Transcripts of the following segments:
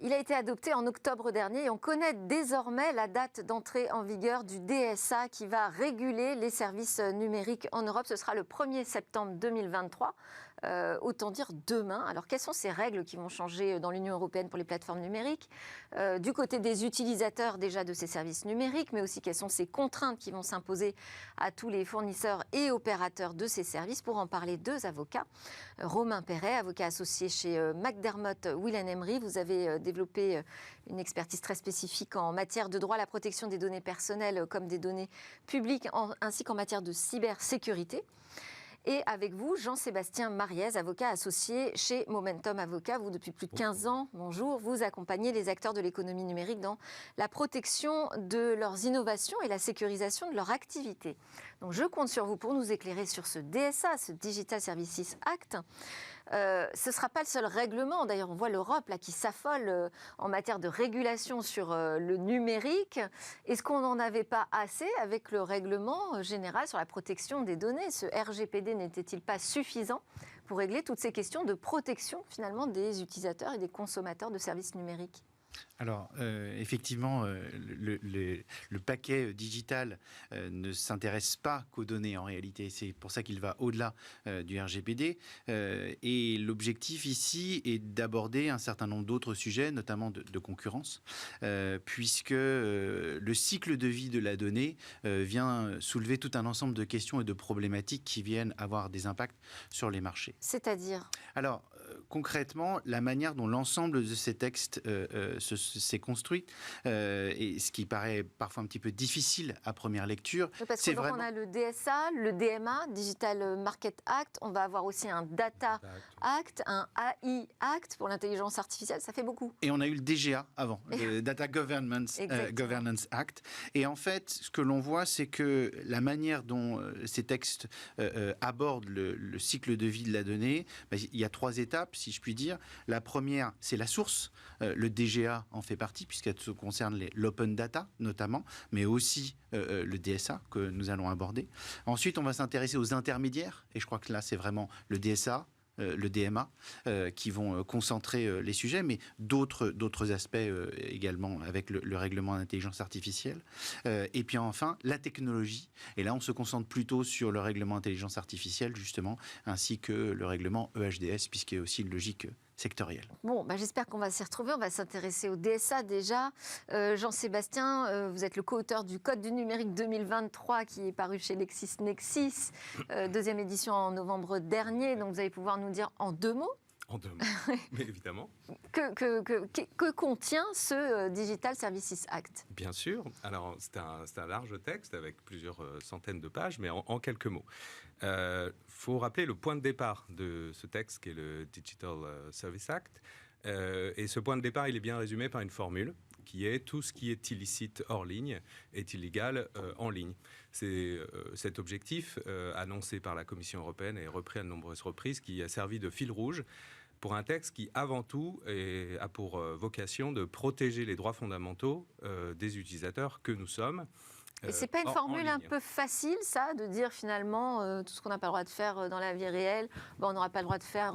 Il a été adopté en octobre dernier et on connaît désormais la date d'entrée en vigueur du DSA qui va réguler les services numériques en Europe. Ce sera le 1er septembre 2023, autant dire demain. Alors quelles sont ces règles qui vont changer dans l'Union européenne pour les plateformes numériques, du côté des utilisateurs déjà de ces services numériques, mais aussi quelles sont ces contraintes qui vont s'imposer à tous les fournisseurs et opérateurs de ces services? Pour en parler, deux avocats. Romain Perret, avocat associé chez McDermott Will & Emery. Vous avez développé une expertise très spécifique en matière de droit à la protection des données personnelles comme des données publiques, ainsi qu'en matière de cybersécurité. Et avec vous, Jean-Sébastien Mariez, avocat associé chez Momentum Avocat. Vous, depuis plus de 15 ans, bonjour, vous accompagnez les acteurs de l'économie numérique dans la protection de leurs innovations et la sécurisation de leur activité. Donc je compte sur vous pour nous éclairer sur ce DSA, ce Digital Services Act. Ce ne sera pas le seul règlement. D'ailleurs, on voit l'Europe là, qui s'affole en matière de régulation sur le numérique. Est-ce qu'on n'en avait pas assez avec le règlement général sur la protection des données? Ce RGPD n'était-il pas suffisant pour régler toutes ces questions de protection finalement des utilisateurs et des consommateurs de services numériques? Alors, effectivement, le paquet digital ne s'intéresse pas qu'aux données en réalité. C'est pour ça qu'il va au-delà du RGPD. Et l'objectif ici est d'aborder un certain nombre d'autres sujets, notamment de concurrence, puisque le cycle de vie de la donnée vient soulever tout un ensemble de questions et de problématiques qui viennent avoir des impacts sur les marchés. C'est-à-dire? Alors, concrètement, la manière dont l'ensemble de ces textes s'est construit, et ce qui paraît parfois un petit peu difficile à première lecture. Parce que donc on a le DSA, le DMA, Digital Market Act, on va avoir aussi un Data Act, un AI Act pour l'intelligence artificielle, ça fait beaucoup. Et on a eu le DGA avant, le Data Governance Act. Et en fait, ce que l'on voit, c'est que la manière dont ces textes abordent le cycle de vie de la donnée, il y a 3 étapes, si je puis dire. La première, c'est la source. Le DGA en fait partie, puisqu'elle concerne l'open data, notamment, mais aussi le DSA, que nous allons aborder. Ensuite, on va s'intéresser aux intermédiaires, et je crois que là, c'est vraiment le DSA, le DMA, qui vont concentrer les sujets, mais d'autres aspects également avec le règlement d'intelligence artificielle. Et puis enfin, la technologie. Et là, on se concentre plutôt sur le règlement d'intelligence artificielle, justement, ainsi que le règlement EHDS, puisqu'il y a aussi une logique sectorielle. Bon, j'espère qu'on va s'y retrouver. On va s'intéresser au DSA déjà. Jean-Sébastien, vous êtes le co-auteur du Code du numérique 2023 qui est paru chez LexisNexis, deuxième édition en novembre dernier. Donc vous allez pouvoir nous dire en 2 mots. En 2 mots, mais évidemment. Que contient ce Digital Services Act? Bien sûr. Alors, c'est un large texte avec plusieurs centaines de pages, mais en quelques mots. Faut rappeler le point de départ de ce texte, qui est le Digital Services Act. Et ce point de départ, il est bien résumé par une formule, qui est tout ce qui est illicite hors ligne est illégal en ligne. C'est cet objectif annoncé par la Commission européenne et repris à de nombreuses reprises, qui a servi de fil rouge pour un texte qui, avant tout, a pour vocation de protéger les droits fondamentaux des utilisateurs que nous sommes. Et c'est pas une formule un peu facile, ça, de dire finalement tout ce qu'on n'a pas le droit de faire dans la vie réelle, on n'aura pas le droit de faire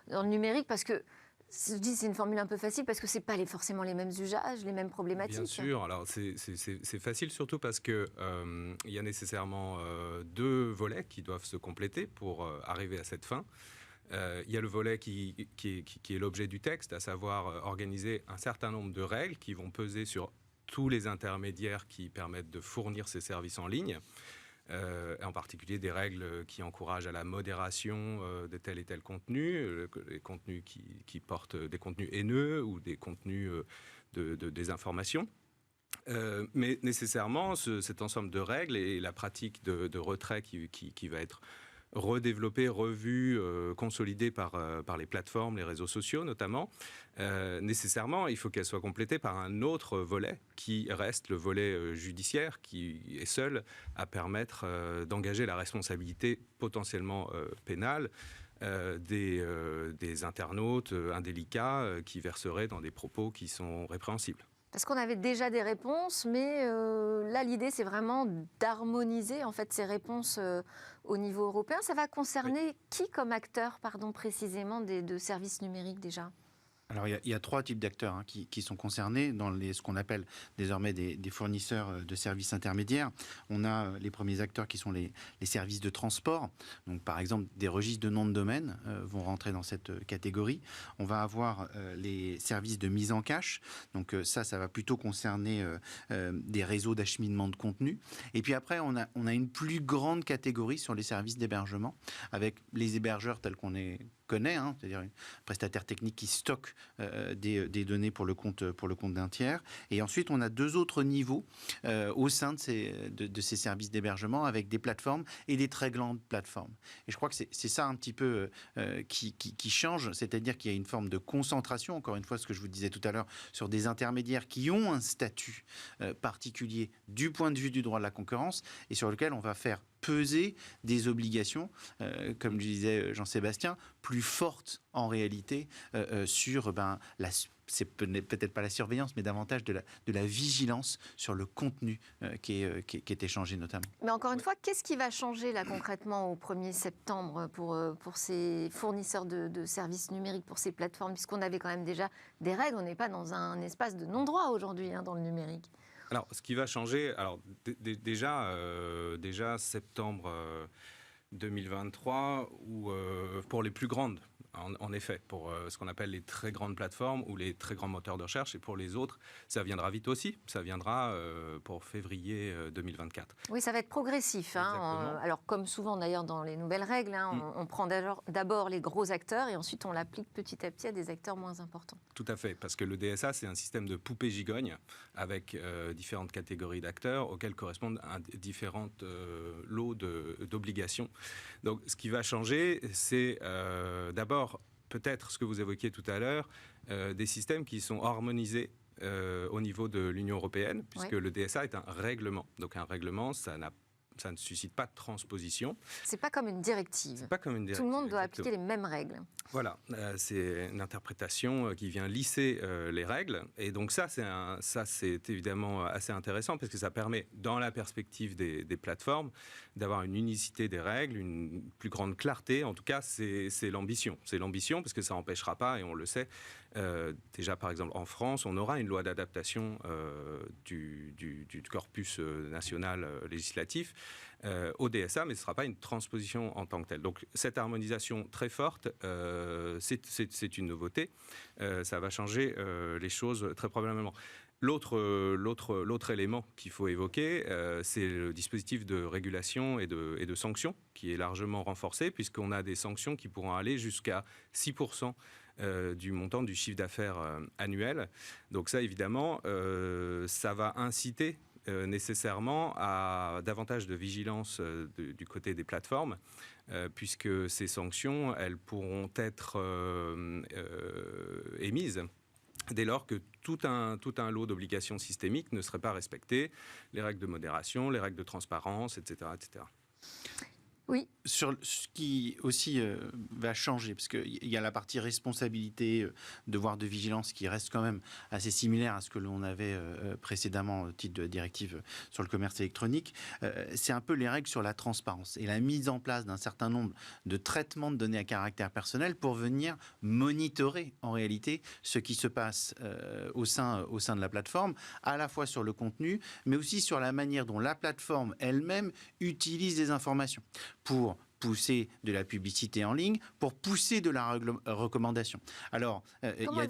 dans le numérique, parce que je dis c'est une formule un peu facile parce que c'est pas forcément les mêmes usages, les mêmes problématiques. Bien sûr. Alors c'est facile surtout parce que il y a nécessairement 2 volets qui doivent se compléter pour arriver à cette fin. Il y a le volet qui est l'objet du texte, à savoir organiser un certain nombre de règles qui vont peser sur tous les intermédiaires qui permettent de fournir ces services en ligne. En particulier des règles qui encouragent à la modération de tel et tel contenu, les contenus qui portent des contenus haineux ou des contenus de désinformation. Mais nécessairement, cet ensemble de règles et la pratique de retrait qui va être redéveloppée, revue, consolidée par les plateformes, les réseaux sociaux notamment, nécessairement, il faut qu'elle soit complétée par un autre volet qui reste le volet judiciaire, qui est seul à permettre d'engager la responsabilité potentiellement pénale des internautes indélicats qui verseraient dans des propos qui sont répréhensibles. Parce qu'on avait déjà des réponses, mais là, l'idée, c'est vraiment d'harmoniser en fait, ces réponses au niveau européen. Ça va concerner qui comme acteur, précisément, de services numériques déjà ? Alors, il y a 3 types d'acteurs qui sont concernés dans ce qu'on appelle désormais des fournisseurs de services intermédiaires. On a les premiers acteurs qui sont les services de transport. Donc, par exemple, des registres de noms de domaine vont rentrer dans cette catégorie. On va avoir les services de mise en cache. Donc, ça va plutôt concerner des réseaux d'acheminement de contenu. Et puis après, on a une plus grande catégorie sur les services d'hébergement, avec les hébergeurs tels qu'on connaît, c'est-à-dire un prestataire technique qui stocke des données pour le compte d'un tiers. Et ensuite, on a 2 autres niveaux au sein de ces services d'hébergement, avec des plateformes et des très grandes plateformes. Et je crois que c'est ça un petit peu qui change, c'est-à-dire qu'il y a une forme de concentration, encore une fois, ce que je vous disais tout à l'heure, sur des intermédiaires qui ont un statut particulier du point de vue du droit de la concurrence et sur lequel on va faire peser des obligations, comme le disait Jean-Sébastien, plus fortes en réalité sur c'est peut-être pas la surveillance, mais davantage de la vigilance sur le contenu qui est échangé notamment. Mais encore une fois, qu'est-ce qui va changer là concrètement au 1er septembre pour ces fournisseurs de services numériques, pour ces plateformes, puisqu'on avait quand même déjà des règles, on n'est pas dans un espace de non-droit aujourd'hui dans le numérique. Alors, ce qui va changer, déjà septembre 2023, ou pour les plus grandes, en effet, pour ce qu'on appelle les très grandes plateformes ou les très grands moteurs de recherche, et pour les autres, ça viendra vite aussi. Ça viendra pour février 2024. Oui, ça va être progressif. Alors, comme souvent d'ailleurs dans les nouvelles règles, on prend d'abord les gros acteurs et ensuite on l'applique petit à petit à des acteurs moins importants. Tout à fait, parce que le DSA, c'est un système de poupée gigogne avec différentes catégories d'acteurs auxquels correspondent différents lots d'obligations. Donc, ce qui va changer, c'est d'abord peut-être ce que vous évoquiez tout à l'heure, des systèmes qui sont harmonisés au niveau de l'Union européenne, puisque le DSA est un règlement. Donc un règlement, ça ne suscite pas de transposition. C'est pas comme une directive. C'est pas comme une directive. Tout le monde doit appliquer les mêmes règles. Voilà, c'est une interprétation qui vient lisser les règles. Et donc ça, c'est évidemment assez intéressant parce que ça permet, dans la perspective des plateformes, d'avoir une unicité des règles, une plus grande clarté. En tout cas, c'est l'ambition. C'est l'ambition parce que ça n'empêchera pas, et on le sait, déjà par exemple en France, on aura une loi d'adaptation du corpus national législatif au DSA, mais ce ne sera pas une transposition en tant que telle. Donc cette harmonisation très forte, c'est une nouveauté. Ça va changer les choses très probablement. L'autre élément qu'il faut évoquer, c'est le dispositif de régulation et de sanctions qui est largement renforcé, puisqu'on a des sanctions qui pourront aller jusqu'à 6% du montant du chiffre d'affaires annuel. Donc ça, évidemment, ça va inciter nécessairement à davantage de vigilance du côté des plateformes, puisque ces sanctions, elles pourront être émises dès lors que tout un lot d'obligations systémiques ne serait pas respecté, les règles de modération, les règles de transparence, etc. etc. Oui. Sur ce qui aussi va changer, parce qu'il y a la partie responsabilité, devoir de vigilance qui reste quand même assez similaire à ce que l'on avait précédemment au titre de directive sur le commerce électronique. C'est un peu les règles sur la transparence et la mise en place d'un certain nombre de traitements de données à caractère personnel pour venir monitorer en réalité ce qui se passe au sein de la plateforme, à la fois sur le contenu, mais aussi sur la manière dont la plateforme elle-même utilise des informations pour pousser de la publicité en ligne, pour pousser de la recommandation. Alors, comment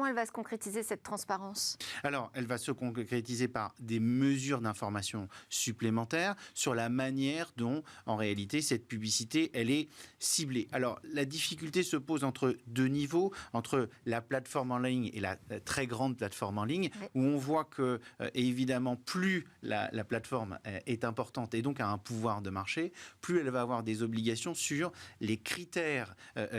elle va se concrétiser, cette transparence ? Alors, elle va se concrétiser par des mesures d'information supplémentaires sur la manière dont, en réalité, cette publicité, elle est ciblée. Alors, la difficulté se pose entre 2 niveaux, entre la plateforme en ligne et la très grande plateforme en ligne, oui, où on voit que, évidemment, plus la plateforme est importante et donc a un pouvoir de marché, plus elle va avoir des obligations sur les critères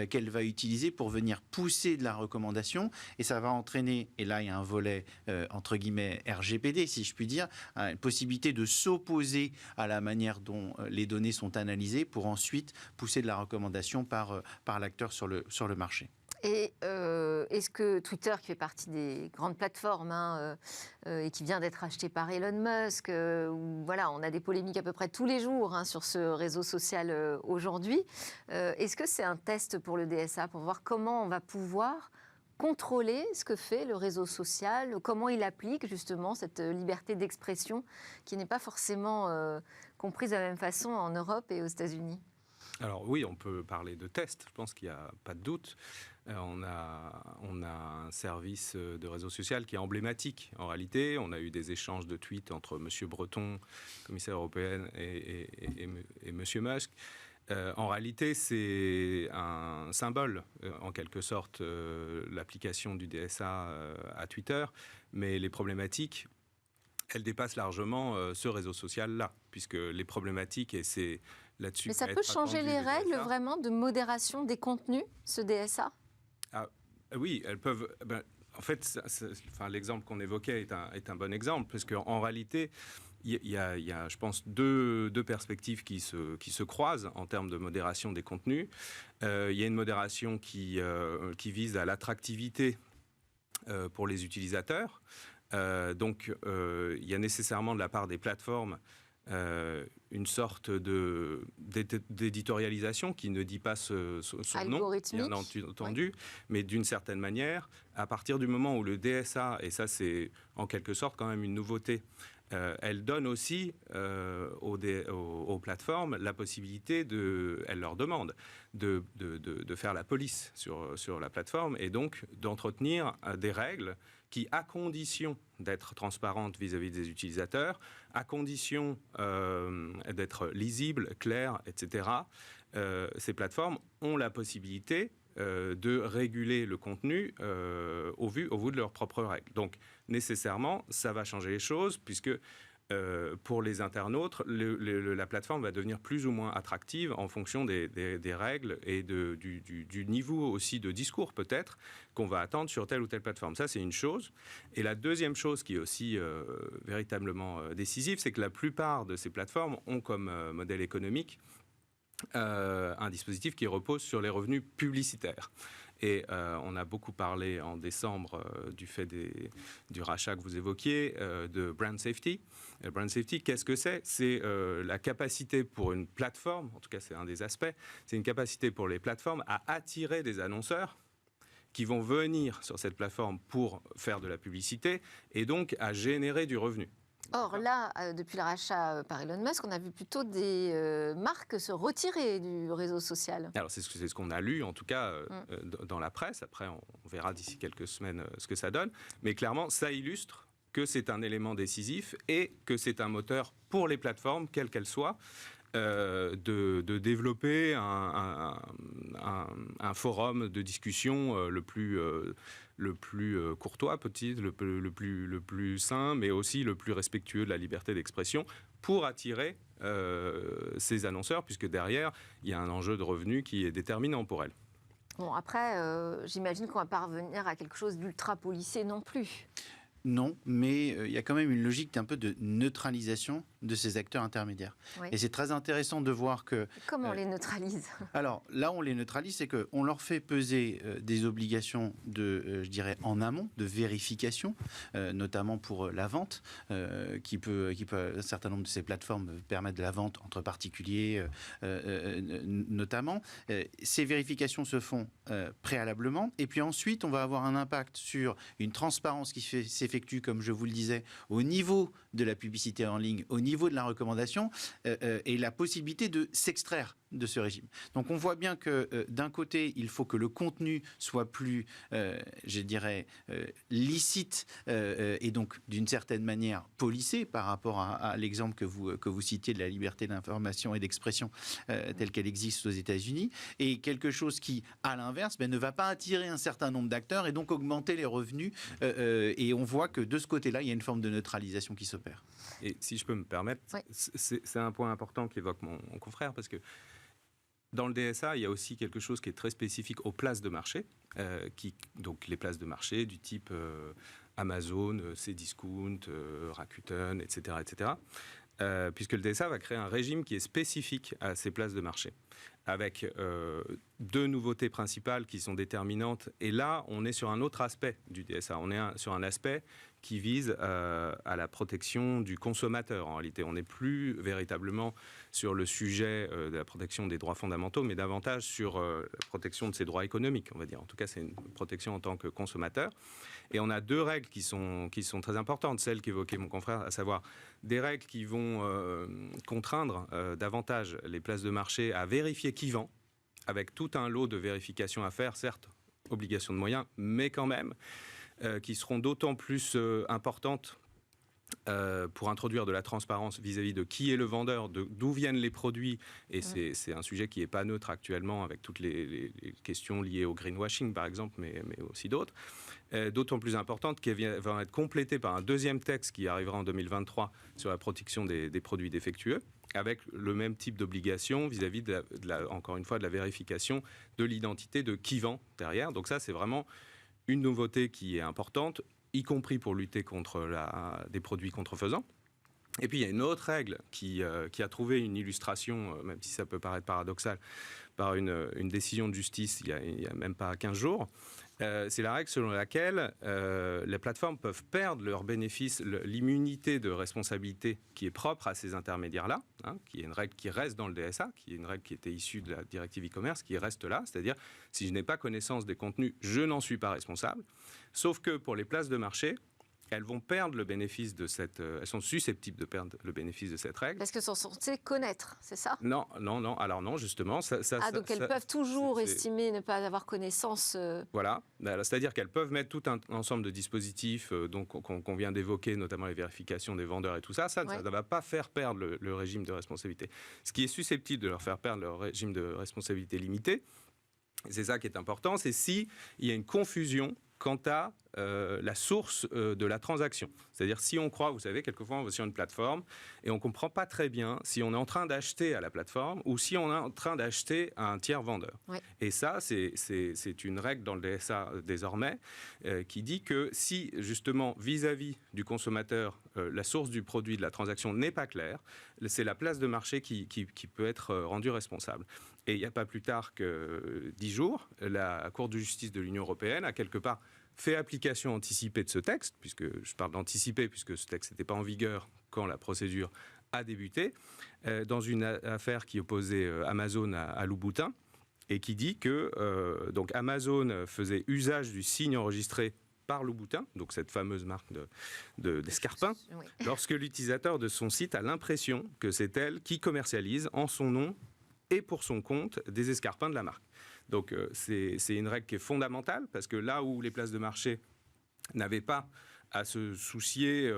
qu'elle va utiliser pour venir pousser de la recommandation, et ça va entraîner, et là il y a un volet entre guillemets RGPD si je puis dire, une possibilité de s'opposer à la manière dont les données sont analysées pour ensuite pousser de la recommandation par l'acteur sur le marché. Et est-ce que Twitter, qui fait partie des grandes plateformes et qui vient d'être acheté par Elon Musk, voilà, on a des polémiques à peu près tous les jours sur ce réseau social aujourd'hui, est-ce que c'est un test pour le DSA pour voir comment on va pouvoir contrôler ce que fait le réseau social, comment il applique justement cette liberté d'expression qui n'est pas forcément comprise de la même façon en Europe et aux États-Unis? Alors oui, on peut parler de tests, je pense qu'il n'y a pas de doute. On a un service de réseau social qui est emblématique. En réalité, on a eu des échanges de tweets entre M. Breton, commissaire européen, et M. Musk. En réalité, c'est un symbole, en quelque sorte, l'application du DSA à Twitter. Mais les problématiques, elles dépassent largement ce réseau social-là, puisque les problématiques, et c'est là-dessus... Mais ça peut changer les règles vraiment de modération des contenus, ce DSA? Oui, elles peuvent... en fait, l'exemple qu'on évoquait est un bon exemple, parce qu'en réalité, il y a, je pense, deux perspectives qui se croisent en termes de modération des contenus. Il y a une modération qui vise à l'attractivité pour les utilisateurs. Donc, il y a nécessairement de la part des plateformes une sorte d'éditorialisation qui ne dit pas son nom, bien entendu, mais d'une certaine manière, à partir du moment où le DSA, et ça c'est en quelque sorte quand même une nouveauté, elle donne aussi aux plateformes la possibilité elle leur demande de faire la police sur la plateforme et donc d'entretenir des règles qui, à condition d'être transparentes vis-à-vis des utilisateurs, à condition d'être lisibles, claires, etc., ces plateformes ont la possibilité de réguler le contenu au vu de leurs propres règles. Donc, nécessairement, ça va changer les choses, puisque pour les internautes, la plateforme va devenir plus ou moins attractive en fonction des règles et du niveau aussi de discours, peut-être, qu'on va attendre sur telle ou telle plateforme. Ça, c'est une chose. Et la deuxième chose qui est aussi véritablement décisive, c'est que la plupart de ces plateformes ont comme modèle économique un dispositif qui repose sur les revenus publicitaires. Et on a beaucoup parlé en décembre du fait du rachat que vous évoquiez, de brand safety. Brand safety, qu'est-ce que c'est ? C'est la capacité pour une plateforme, en tout cas c'est un des aspects, c'est une capacité pour les plateformes à attirer des annonceurs qui vont venir sur cette plateforme pour faire de la publicité et donc à générer du revenu. Or là, depuis le rachat par Elon Musk, on a vu plutôt des marques se retirer du réseau social. Alors c'est ce qu'on a lu, en tout cas, dans la presse. Après, on verra d'ici quelques semaines ce que ça donne. Mais clairement, ça illustre que c'est un élément décisif et que c'est un moteur pour les plateformes, quelles qu'elles soient, de développer un forum de discussion le plus courtois, peut-être, le plus sain, mais aussi le plus respectueux de la liberté d'expression, pour attirer ces annonceurs, puisque derrière, il y a un enjeu de revenus qui est déterminant pour elles. Bon, après, j'imagine qu'on ne va pas revenir à quelque chose d'ultra policé non plus. Non, mais il y a quand même une logique un peu de neutralisation de ces acteurs intermédiaires. Oui. Et c'est très intéressant de voir que... Comment on les neutralise ? Alors là, on les neutralise, c'est qu'on leur fait peser des obligations je dirais, en amont, de vérification, notamment pour la vente, qui peut, un certain nombre de ces plateformes permettent de la vente entre particuliers, notamment. Ces vérifications se font préalablement, et puis ensuite, on va avoir un impact sur une transparence qui s'effectue, comme je vous le disais, au niveau de la publicité en ligne, au niveau de la recommandation, et la possibilité de s'extraire de ce régime. Donc on voit bien que d'un côté, il faut que le contenu soit plus, je dirais, licite et donc d'une certaine manière policé par rapport à l'exemple que vous citiez de la liberté d'information et d'expression telle qu'elle existe aux États-Unis, et quelque chose qui, à l'inverse, ne va pas attirer un certain nombre d'acteurs et donc augmenter les revenus. Et on voit que de ce côté-là, il y a une forme de neutralisation qui s'opère. Et si je peux me permettre, oui. C'est un point important qu'évoque mon confrère, parce que dans le DSA, il y a aussi quelque chose qui est très spécifique aux places de marché, donc les places de marché du type Amazon, Cdiscount, Rakuten, etc., etc. Puisque le DSA va créer un régime qui est spécifique à ces places de marché. avec deux nouveautés principales qui sont déterminantes. Et là, on est sur un autre aspect du DSA. On est sur un aspect qui vise à la protection du consommateur. En réalité, on n'est plus véritablement sur le sujet de la protection des droits fondamentaux, mais davantage sur la protection de ses droits économiques, on va dire. En tout cas, c'est une protection en tant que consommateur. Et on a deux règles qui sont très importantes, celles qu'évoquait mon confrère, à savoir des règles qui vont contraindre davantage les places de marché à vérifier qui vend, avec tout un lot de vérifications à faire, certes, obligation de moyens, mais quand même, qui seront d'autant plus importantes pour introduire de la transparence vis-à-vis de qui est le vendeur, d'où viennent les produits. Et c'est un sujet qui n'est pas neutre actuellement, avec toutes les questions liées au greenwashing, par exemple, mais aussi d'autres. D'autant plus importante qu'elle va être complétée par un deuxième texte qui arrivera en 2023 sur la protection des produits défectueux, avec le même type d'obligation vis-à-vis, encore une fois, de la vérification de l'identité de qui vend derrière. Donc ça, c'est vraiment une nouveauté qui est importante, y compris pour lutter contre des produits contrefaisants. Et puis, il y a une autre règle qui a trouvé une illustration, même si ça peut paraître paradoxal, par une décision de justice il y a même pas 15 jours. C'est la règle selon laquelle les plateformes peuvent perdre leurs bénéfices, l'immunité de responsabilité qui est propre à ces intermédiaires-là, qui est une règle qui reste dans le DSA, qui est une règle qui était issue de la directive e-commerce, qui reste là, c'est-à-dire si je n'ai pas connaissance des contenus, je n'en suis pas responsable. Sauf que pour les places de marché, elles vont perdre le bénéfice de elles sont susceptibles de perdre le bénéfice de cette règle. Parce qu'elles sont censées connaître, c'est ça ? Non. Alors non, justement. Donc elles peuvent toujours estimer ne pas avoir connaissance. Voilà. C'est-à-dire qu'elles peuvent mettre tout un ensemble de dispositifs qu'on vient d'évoquer, notamment les vérifications des vendeurs et tout ça. Ça ne va pas faire perdre le régime de responsabilité. Ce qui est susceptible de leur faire perdre leur régime de responsabilité limité, c'est ça qui est important, c'est s'il y a une confusion quant à la source de la transaction. C'est-à-dire si on croit, vous savez, quelquefois on va sur une plateforme et on ne comprend pas très bien si on est en train d'acheter à la plateforme ou si on est en train d'acheter à un tiers vendeur. Ouais. Et ça, c'est une règle dans le DSA désormais qui dit que si justement vis-à-vis du consommateur, la source du produit de la transaction n'est pas claire, c'est la place de marché qui peut être rendue responsable. Et il n'y a pas plus tard que 10 jours, la Cour de justice de l'Union européenne a quelque part fait application anticipée de ce texte, puisque je parle d'anticiper, puisque ce texte n'était pas en vigueur quand la procédure a débuté, dans une affaire qui opposait Amazon à Louboutin, et qui dit que donc Amazon faisait usage du signe enregistré par Louboutin, donc cette fameuse marque d'escarpins, lorsque l'utilisateur de son site a l'impression que c'est elle qui commercialise en son nom et pour son compte des escarpins de la marque. Donc c'est une règle qui est fondamentale, parce que là où les places de marché n'avaient pas à se soucier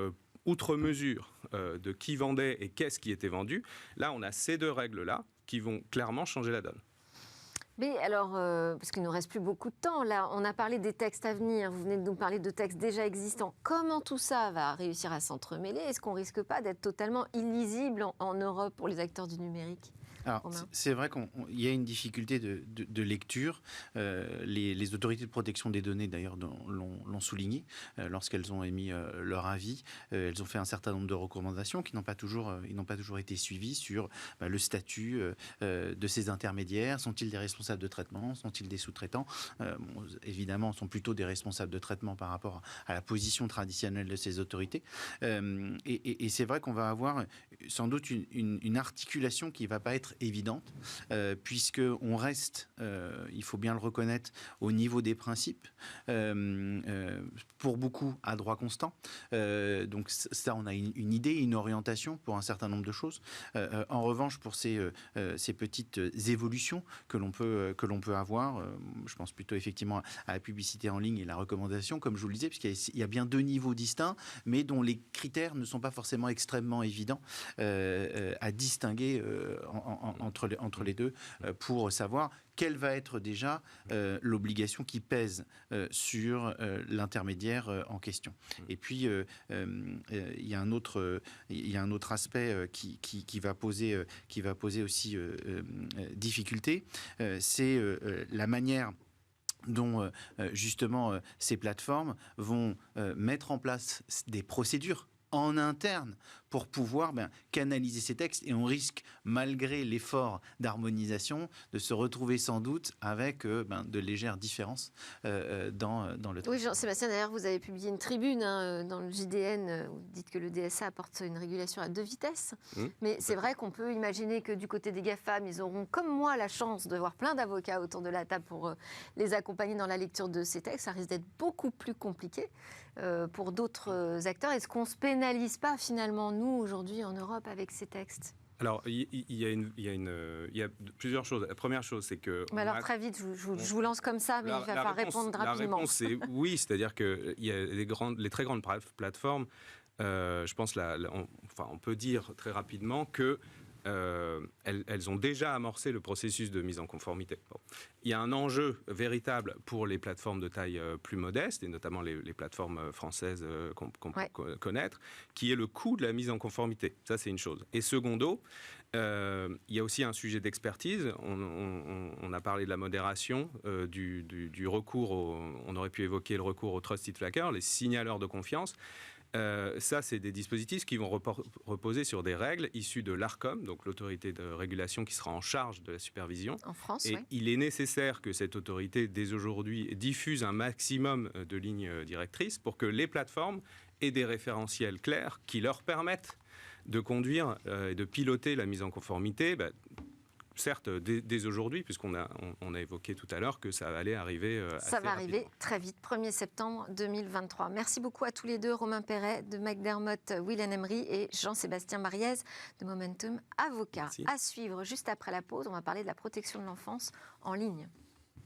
outre mesure de qui vendait et qu'est-ce qui était vendu, là on a ces deux règles-là qui vont clairement changer la donne. Mais alors, parce qu'il ne nous reste plus beaucoup de temps, là, on a parlé des textes à venir, vous venez de nous parler de textes déjà existants. Comment tout ça va réussir à s'entremêler ? Est-ce qu'on ne risque pas d'être totalement illisible en Europe pour les acteurs du numérique ? Alors, c'est vrai qu'il y a une difficulté de lecture. Les autorités de protection des données, d'ailleurs, l'ont souligné lorsqu'elles ont émis leur avis. Elles ont fait un certain nombre de recommandations qui n'ont pas toujours été suivies sur le statut de ces intermédiaires. Sont-ils des responsables de traitement ? Sont-ils des sous-traitants ? Évidemment, sont plutôt des responsables de traitement par rapport à la position traditionnelle de ces autorités. Et c'est vrai qu'on va avoir sans doute une articulation qui ne va pas être évidente, puisqu'on reste, il faut bien le reconnaître, au niveau des principes, pour beaucoup à droit constant. Donc ça, on a une idée, une orientation pour un certain nombre de choses. En revanche, pour ces petites évolutions que l'on peut avoir, je pense plutôt effectivement à la publicité en ligne et la recommandation, comme je vous le disais, puisqu'il y a bien deux niveaux distincts, mais dont les critères ne sont pas forcément extrêmement évidents à distinguer entre les deux pour savoir quelle va être déjà l'obligation qui pèse sur l'intermédiaire en question. Et puis, il y a un autre aspect qui va poser aussi difficulté, c'est la manière dont justement ces plateformes vont mettre en place des procédures en interne pour pouvoir canaliser ces textes. Et on risque, malgré l'effort d'harmonisation, de se retrouver sans doute avec de légères différences dans le texte. Oui, Jean-Sébastien, d'ailleurs, vous avez publié une tribune dans le JDN, vous dites que le DSA apporte une régulation à 2 vitesses. Mais c'est vrai qu'on peut imaginer que du côté des GAFAM, ils auront, comme moi, la chance de voir plein d'avocats autour de la table pour les accompagner dans la lecture de ces textes. Ça risque d'être beaucoup plus compliqué pour d'autres acteurs. Est-ce qu'on ne se pénalise pas, finalement, nous, aujourd'hui, en Europe, avec ces textes ? Alors, il y a plusieurs choses. La première chose, c'est que... Mais alors, très vite, je vous lance comme ça, mais il va falloir répondre rapidement. La réponse, c'est oui, c'est-à-dire qu'il y a les très grandes plateformes, je pense, on peut dire très rapidement que elles ont déjà amorcé le processus de mise en conformité. Bon. Il y a un enjeu véritable pour les plateformes de taille plus modeste, et notamment les plateformes françaises qu'on peut connaître, qui est le coût de la mise en conformité. Ça, c'est une chose. Et secondo, il y a aussi un sujet d'expertise. On a parlé de la modération, du recours, on aurait pu évoquer le recours au Trusted Flaggers, les signaleurs de confiance. Ça, c'est des dispositifs qui vont reposer sur des règles issues de l'ARCOM, donc l'autorité de régulation qui sera en charge de la supervision. En France, et il est nécessaire que cette autorité, dès aujourd'hui, diffuse un maximum de lignes directrices pour que les plateformes aient des référentiels clairs qui leur permettent de conduire et de piloter la mise en conformité. Certes, dès aujourd'hui, puisqu'on a évoqué tout à l'heure que ça allait arriver assez Ça va arriver rapidement. très vite, 1er septembre 2023. Merci beaucoup à tous les deux, Romain Perret de McDermott Will & Emery et Jean-Sébastien Mariez de Momentum Avocat. Merci. À suivre juste après la pause, on va parler de la protection de l'enfance en ligne.